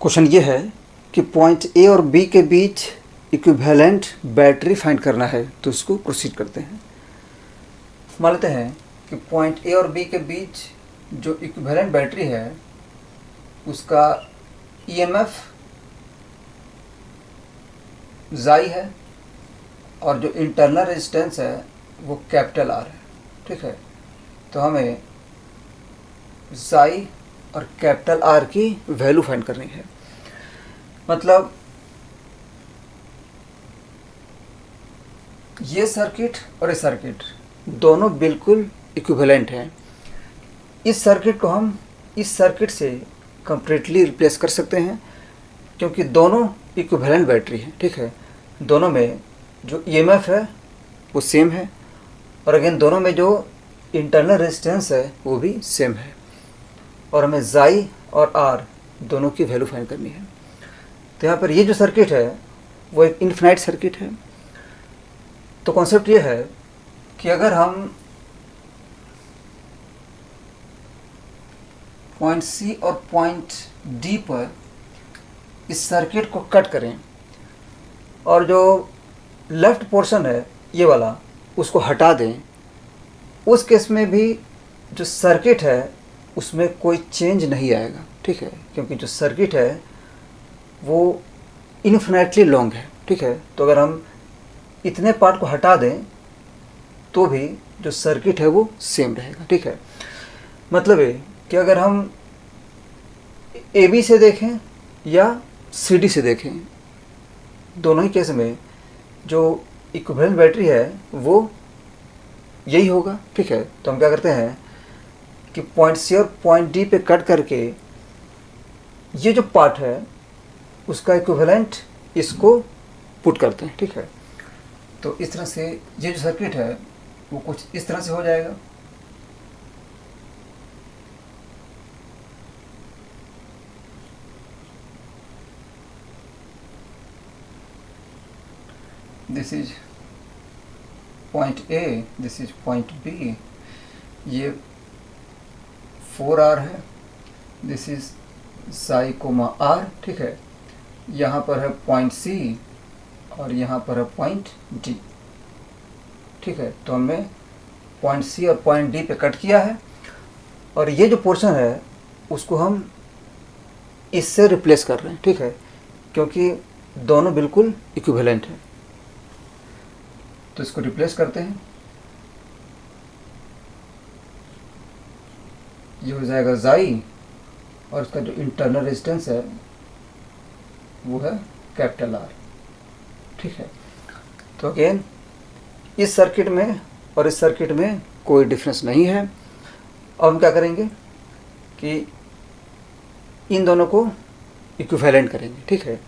Question ये है कि पॉइंट ए और बी के बीच इक्विवेलेंट बैटरी फाइंड करना है, तो इसको प्रोसीड करते हैं। मान लेते हैं कि पॉइंट ए और बी के बीच जो इक्विवेलेंट बैटरी है उसका ईएमएफ जाई है और जो इंटरनल रेजिस्टेंस है वो कैपिटल आर है। ठीक है, तो हमें जाई और कैपिटल आर की वैल्यू फाइंड करनी है। मतलब ये सर्किट और ये सर्किट दोनों बिल्कुल इक्विवेलेंट हैं। इस सर्किट को हम इस सर्किट से कंप्लीटली रिप्लेस कर सकते हैं क्योंकि दोनों इक्विवेलेंट बैटरी हैं। ठीक है, दोनों में जो ईएमएफ है वो सेम है और अगेन दोनों में जो इंटरनल रेजिस्टेंस है वो भी सेम है और हमें जाई और आर दोनों की वैल्यू फाइंड करनी है। तो यहाँ पर ये जो सर्किट है वो एक इन्फिनाइट सर्किट है। तो कॉन्सेप्ट ये है कि अगर हम पॉइंट सी और पॉइंट डी पर इस सर्किट को कट करें और जो लेफ्ट पोर्शन है ये वाला उसको हटा दें, उस केस में भी जो सर्किट है उसमें कोई चेंज नहीं आएगा। ठीक है, क्योंकि जो सर्किट है वो इन्फिनिटली लॉन्ग है। ठीक है, तो अगर हम इतने पार्ट को हटा दें तो भी जो सर्किट है वो सेम रहेगा। ठीक है, मतलब है कि अगर हम ए बी से देखें या सी डी से देखें, दोनों ही केस में जो इक्विवेलेंट बैटरी है वो यही होगा। ठीक है, तो हम क्या करते हैं कि पॉइंट सी और पॉइंट डी पे कट करके ये जो पार्ट है उसका इक्विवेलेंट इसको पुट करते हैं। ठीक है, तो इस तरह से ये जो सर्किट है वो कुछ इस तरह से हो जाएगा। This is point A, this is point B, ये 4R है, this is psi comma R. ठीक है, यहाँ पर है पॉइंट सी और यहाँ पर है पॉइंट डी। ठीक है, तो हमने पॉइंट सी और पॉइंट डी पे कट किया है और ये जो पोर्शन है उसको हम इससे रिप्लेस कर रहे हैं। ठीक है, क्योंकि दोनों बिल्कुल इक्विवेलेंट हैं, तो इसको रिप्लेस करते हैं। ये हो जाएगा जाई और इसका जो इंटरनल रेजिस्टेंस है वो है कैपिटल आर। ठीक है, तो अगेन इस सर्किट में और इस सर्किट में कोई डिफरेंस नहीं है। अब हम क्या करेंगे कि इन दोनों को इक्विवेलेंट करेंगे। ठीक है,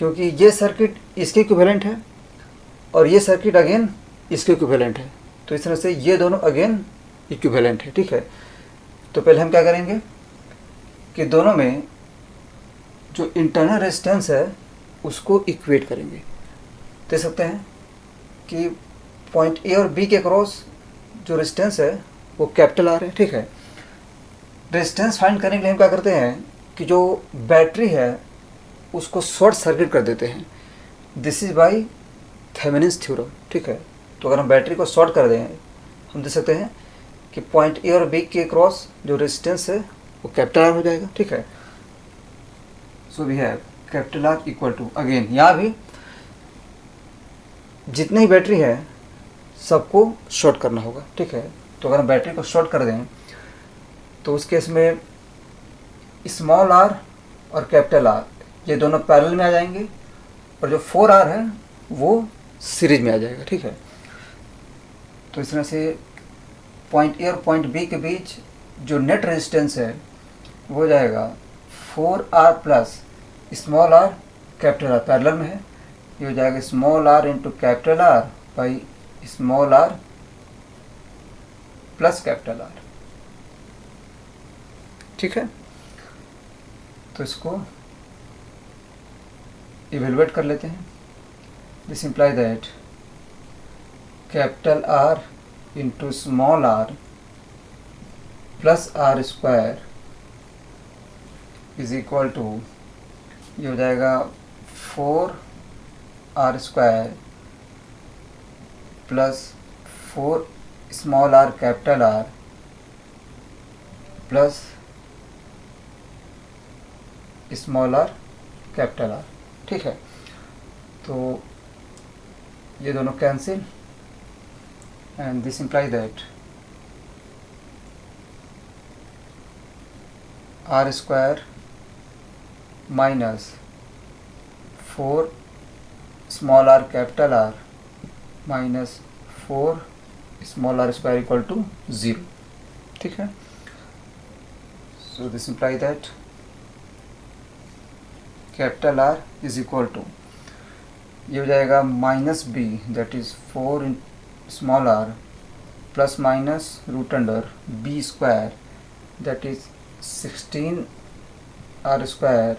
क्योंकि ये सर्किट इसके इक्विवेलेंट है और ये सर्किट अगेन इसके इक्विवेलेंट है, तो इस तरह से ये दोनों अगेन इक्विवेलेंट है। ठीक है, तो पहले हम क्या करेंगे कि दोनों में जो इंटरनल रेजिस्टेंस है उसको इक्वेट करेंगे। देख सकते हैं कि पॉइंट ए और बी के क्रॉस जो रेजिस्टेंस है वो कैपिटल आर है। ठीक है, रेजिस्टेंस फाइंड करने के लिए हम क्या करते हैं कि जो बैटरी है उसको शॉर्ट सर्किट कर देते हैं। This is by Thevenin's theorem. ठीक है, तो अगर हम बैटरी को शॉर्ट कर दें हम देख सकते हैं कि पॉइंट ए और बी के क्रॉस जो रेजिस्टेंस है वो कैपिटल आर हो जाएगा। ठीक है, so we have capital R equal to, again यहाँ भी जितनी ही बैटरी है सबको शॉर्ट करना होगा। ठीक है, तो अगर हम बैटरी को शॉर्ट कर दें तो उस केस में स्मॉल आर और कैपिटल आर ये दोनों पैरेलल में आ जाएंगे और जो 4R है वो सीरीज में आ जाएगा। ठीक है, तो इस तरह से पॉइंट ए और पॉइंट बी के बीच जो नेट रेजिस्टेंस है वो हो जाएगा 4R plus small r capital R, parallel में है, ये हो जाएगा small r into capital R by small are plus capital R. ठीक है, तो इसको इवेलुएट कर लेते हैं। This imply that capital R into small are plus r square is equal to ये हो जाएगा 4r² plus 4 small r capital R plus small r capital R। ठीक है, तो ये दोनों cancel and this imply that r² minus 4 small r capital R minus 4 small r² equal to 0। ठीक है, so this imply that capital R is equal to, ये हो जाएगा minus b that is 4 small r plus minus root under b² that is 16r²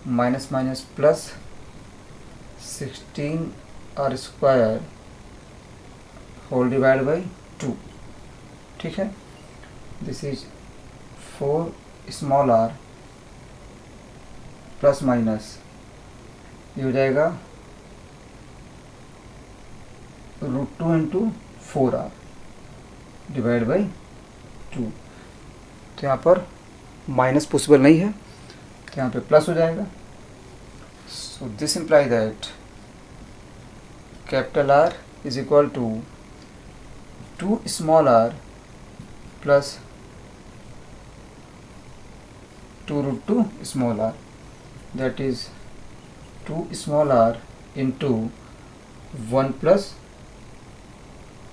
minus minus plus 16r² whole divide by 2। ठीक है, this is 4 small r plus minus, ये हो जाएगा √2 into 4r divide by 2। तो यहाँ पर minus possible नहीं है, तो यहाँ पे प्लस हो जाएगा। So this imply that capital R is equal to 2 small r plus 2√2 small r that is 2 small r into 1 plus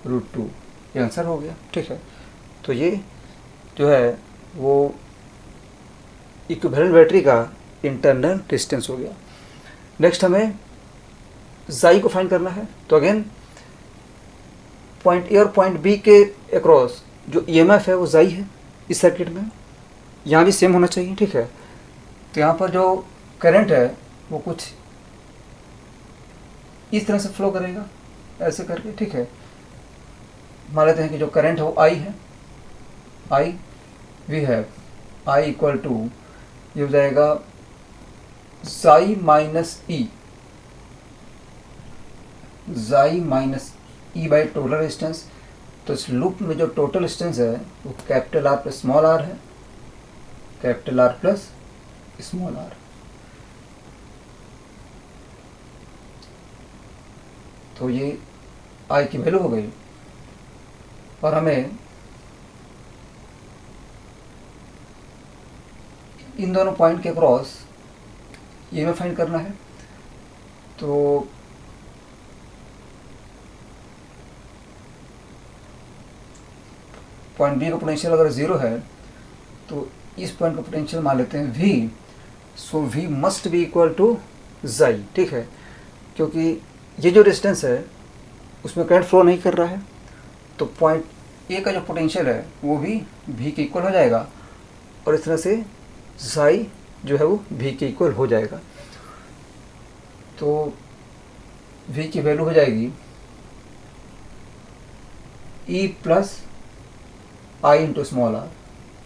√2। ये आंसर हो गया। ठीक है, तो ये जो है वो इक्विवेलेंट बैटरी का इंटरनल रेजिस्टेंस हो गया। नेक्स्ट हमें जाई को फाइंड करना है। तो अगेन पॉइंट ए और पॉइंट बी के अक्रॉस जो ईएमएफ है वो जाई है इस सर्किट में, यहाँ भी सेम होना चाहिए। ठीक है, तो यहाँ पर जो करंट है वो कुछ इस तरह से फ्लो करेगा ऐसे करके। ठीक है, मान लेते हैं कि जो करंट है वो आई है, I we have I equal to, ये हो जाएगा जाई माइनस ई, जाई minus E by total resistance. तो इस लूप में जो टोटल रेजिस्टेंस है वो capital R plus small r है, capital R plus small r। तो ये आई की वैल्यू हो गई और हमें इन दोनों पॉइंट के क्रॉस ये में फाइंड करना है। तो पॉइंट बी का पोटेंशियल अगर 0 है तो इस पॉइंट का पोटेंशियल मान लेते हैं V। So V must be equal to जाई। ठीक है, क्योंकि ये जो रेजिस्टेंस है उसमें करंट फ्लो नहीं कर रहा है, तो पॉइंट ए का जो पोटेंशियल है वो भी V के इक्वल हो जाएगा और इस तरह से जाई जो है वो V के इक्वल हो जाएगा। तो V की वैल्यू हो जाएगी E plus I into small r,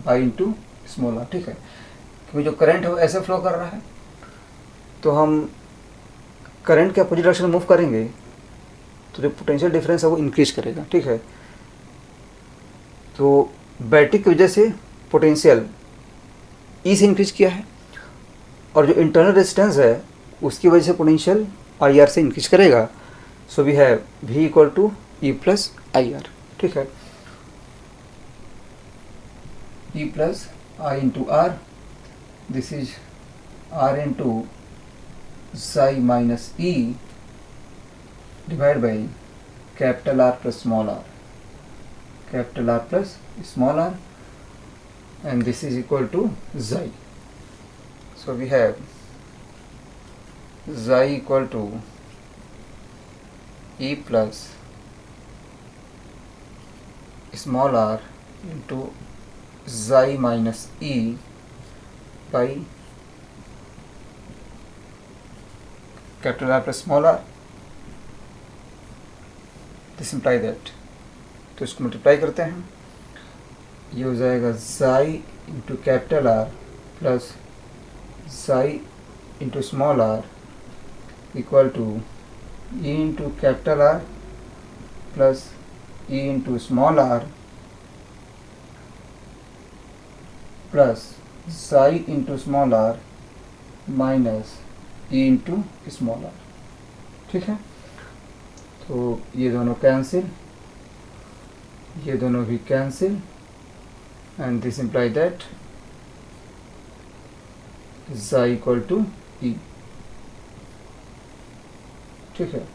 I into small r। ठीक है, क्योंकि जो करंट है वो ऐसे फ्लो कर रहा है, तो हम करंट के अपोजिट डायरेक्शन में मूव करेंगे तो जो पोटेंशियल डिफरेंस है वो इंक्रीज करेगा। ठीक है, तो बैटरी की वजह से पोटेंशियल ई से इंक्रीज किया है और जो इंटरनल रेजिस्टेंस है उसकी वजह से पोटेंशियल आई आर से इंक्रीज करेगा। So we have V equal to E plus I R. ठीक है, E plus I into R, this is R into psi minus E divide by capital R plus small r, capital R plus small r, and this is equal to xi. So we have xi equal to E plus small r into xi minus E by capital R plus small r. This imply that, तो इसको multiply करते हैं, ये हो जाएगा xi into capital R plus xi into small R equal to E into capital R plus E into small are plus xi into small R minus E into small R. ठीक है, तो ये दोनों कैंसिल, ये दोनों भी cancel, and this imply that xi equal to E. ठीक है,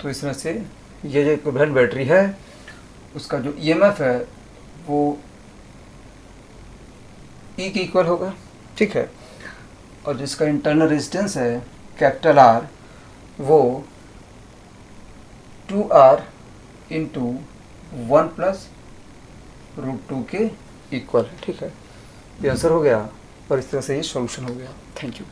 तो इस तरह से ये जो इक्विवेलेंट बैटरी है उसका जो ईएमएफ है वो ई के इक्वल होगा। ठीक है, और जिसका इंटरनल रेजिस्टेंस है कैपिटल आर वो 2R इंटू 1 प्लस √2 के इक्वल है। ठीक है, ये आंसर हो गया और इस तरह से ये सॉल्यूशन हो गया। Thank you.